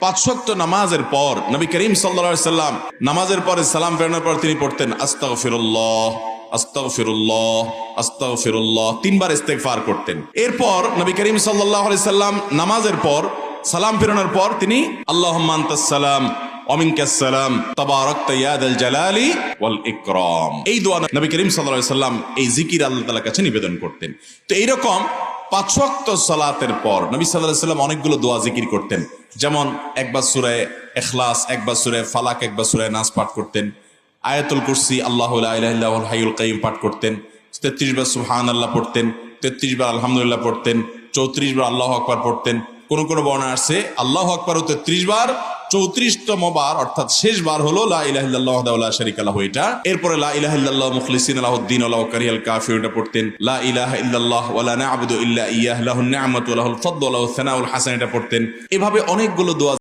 পাঁচ ওয়াক্ত নামাজের পর নবী করিম সাল্লাল্লাহু আলাইহি সাল্লাম নামাজের পরে সালাম ফেরানোর পর তিনি পড়তেন আস্তাগফিরুল্লাহ আস্তাগফিরুল্লাহ আস্তাগফিরুল্লাহ, তিনবার ইস্তেগফার করতেন। এরপর নবী করিম সাল্লাল্লাহু আলাইহি সাল্লাম নামাজের পর সালাম ফেরানোর পর তিনি আল্লাহুম্মা আনতাস সালাম ওয়া মিনকাস সালাম তাবারাকতা ইয়া যাল জালালি ওয়াল ইকরাম, এই দোয়া নবী করিম সাল্লাল্লাহু আলাইহি সাল্লাম এই জিকির আল্লাহ তাআলার কাছে নিবেদন করতেন। তো এইরকম পাঁচ ওয়াক্ত সালাতের পর নবী সাল্লাল্লাহু আলাইহি সাল্লাম অনেকগুলো দোয়া জিকির করতেন, যেমন একবার সূরা ইখলাস, একবার সূরা ফালাক, একবার সূরা নাস পাঠ করতেন, আয়াতুল কুরসি আল্লাহু লা ইলাহা ইল্লাহুল হাইয়ুল কাইয়্যুম পাঠ করতেন, 33 বার সুবহানাল্লাহ পড়তেন, 33 বার আলহামদুলিল্লাহ পড়তেন, 34 বার আল্লাহু আকবার পড়তেন। কোন কোন বর্ণনা আছে আল্লাহু আকবার 33 বার, 34তম বার অর্থাৎ শেষ বার হলো লা ইলাহা ইল্লাল্লাহু ওয়াহদাহু লা শারীকা লাহু, এটা। এরপরে লা ইলাহা ইল্লাল্লাহ মুখলিসিনা লাহুদ্দিন ওয়া লাউ কারিহাল কাফিরুন এটা পড়তেন, লা ইলাহা ইল্লাল্লাহ ওয়া লা না'বুদু ইল্লা ইয়্যাহু লাহুন নি'মাতু ওয়া লাহুল ফাদলু ওয়া লাহুস সানাউল হাসান এটা পড়তেন। এভাবে অনেকগুলো দোয়া